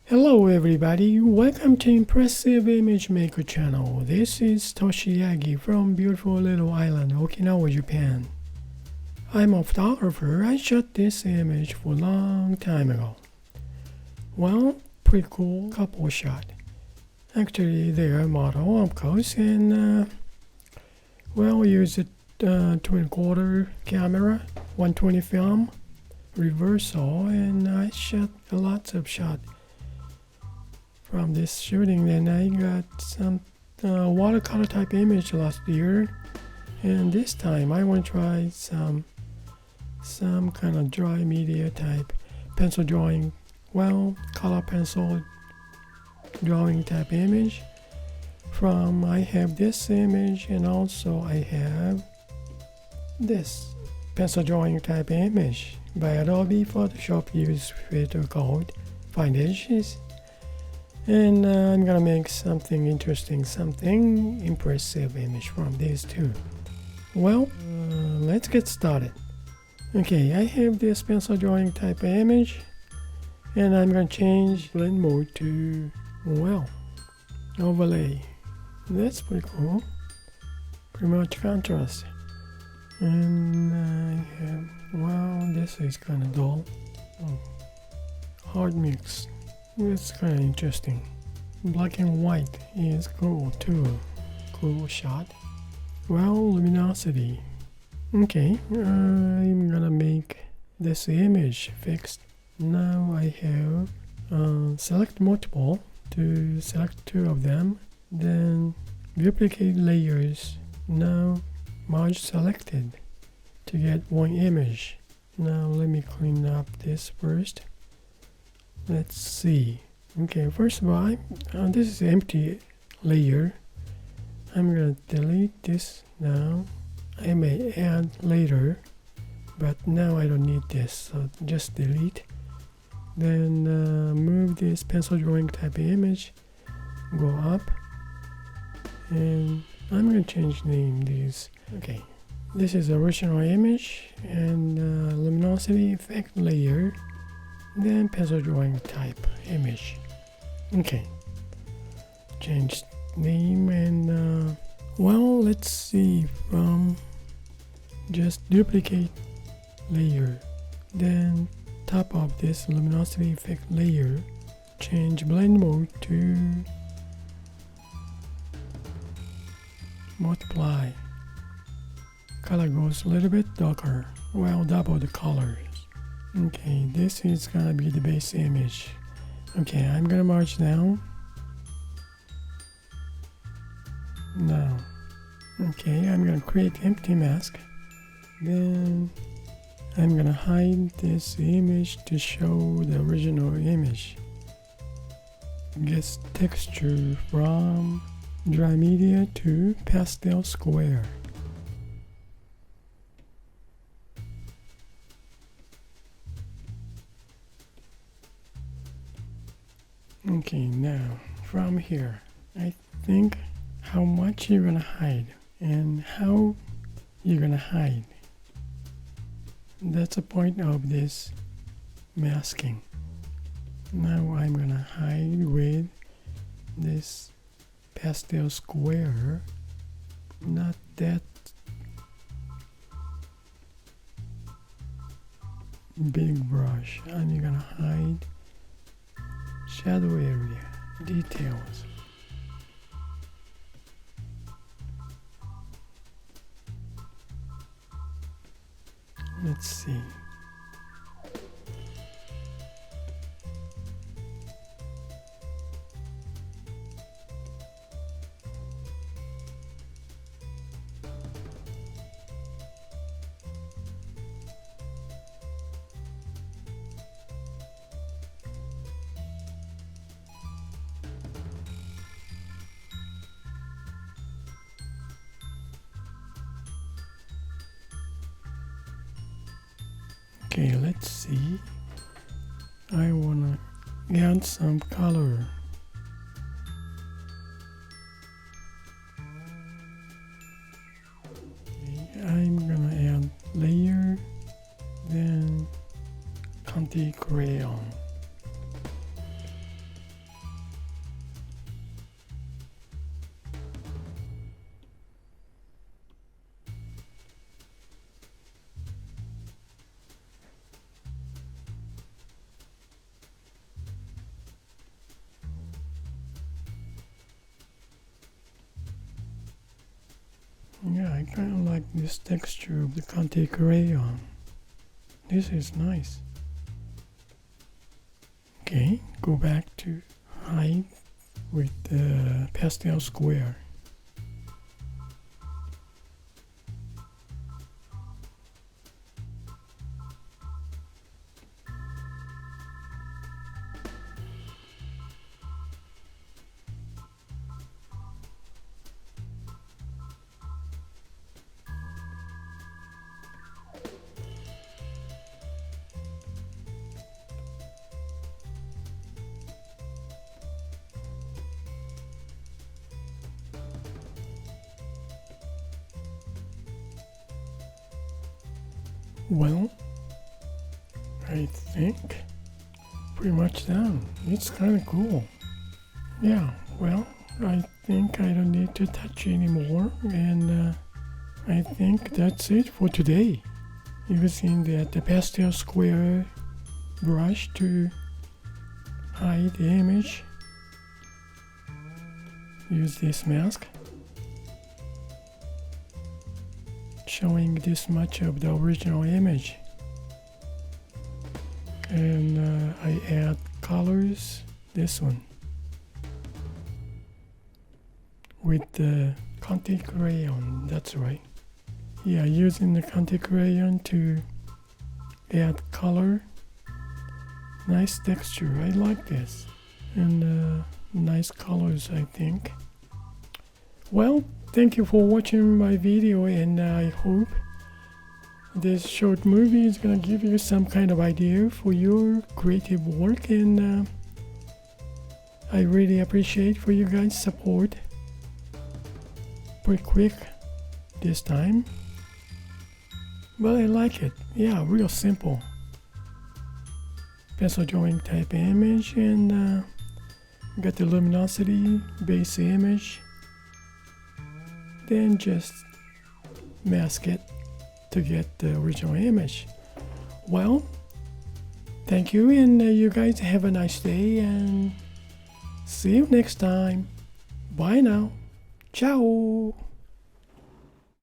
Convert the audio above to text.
Hello everybody, welcome to Impressive Image Maker channel. This is Toshi Yagi from beautiful little island Okinawa, Japan. I'm a photographer. I shot this image for a long time ago. Well, pretty cool couple shot. Actually, they are model of course, and use a 20-quarter camera, 120 film, reversal, and I shot lots of shots from this shooting. Then I got some watercolor type image last year, and this time I want to try some kind of dry media type pencil drawing, color pencil drawing type image. I have this image, and also I have this pencil drawing type image by Adobe Photoshop. Use filter called 5 inches. And I'm gonna make something interesting, something impressive image from these two. Let's get started. Okay, I have this pencil drawing type of image, and I'm gonna change blend mode to overlay. That's pretty cool. Pretty much contrast. And I have, this is kind of dull. Hard mix. It's kind of interesting. Black and white is cool too. Cool shot. Luminosity. Okay, I'm gonna make this image fixed. Now I have select multiple to select 2 of them. Then duplicate layers. Now merge selected to get 1 image. Now let me clean up this first. Let's see. Okay, first of all, this is an empty layer. I'm gonna delete this now. I may add later, but now I don't need this, so just delete. Then move this pencil drawing type image, go up, and I'm gonna change name these. Okay, this is original image, and luminosity effect layer. Then pencil drawing type image. Okay, change name, and let's see, from just duplicate layer, then top of this luminosity effect layer, change blend mode to multiply. Color goes a little bit darker, double the colors. Okay, this is gonna be the base image. Okay, I'm gonna merge down. Now, okay, I'm gonna create empty mask. Then I'm gonna hide this image to show the original image. Get texture from dry media to pastel square. Okay, now from here, I think how much you're gonna hide and how you're gonna hide. That's the point of this masking. Now I'm gonna hide with this pastel square, not that big brush. I'm gonna hide shadow area, details. Let's see. Okay, let's see. I wanna add some color. Okay, I'm gonna add layer, then Conti crayon. Yeah, I kind of like this texture of the Conte crayon. This is nice. Okay, go back to hide with the pastel square. Well, I think pretty much done. It's kind of cool. Yeah, well, I think I don't need to touch anymore, and I think that's it for today. Using the pastel square brush to hide the image. Use this mask, showing this much of the original image. And I add colors, this one, with the Conte crayon, that's right. Yeah, using the Conte crayon to add color. Nice texture, I like this. And nice colors, I think. Well, thank you for watching my video, and I hope this short movie is gonna give you some kind of idea for your creative work, and I really appreciate for you guys' support. Pretty quick this time, but I like it. Yeah, real simple. Pencil drawing type image, and got the luminosity base image. Then just mask it to get the original image. Well, thank you, and you guys have a nice day, and see you next time. Bye now. Ciao.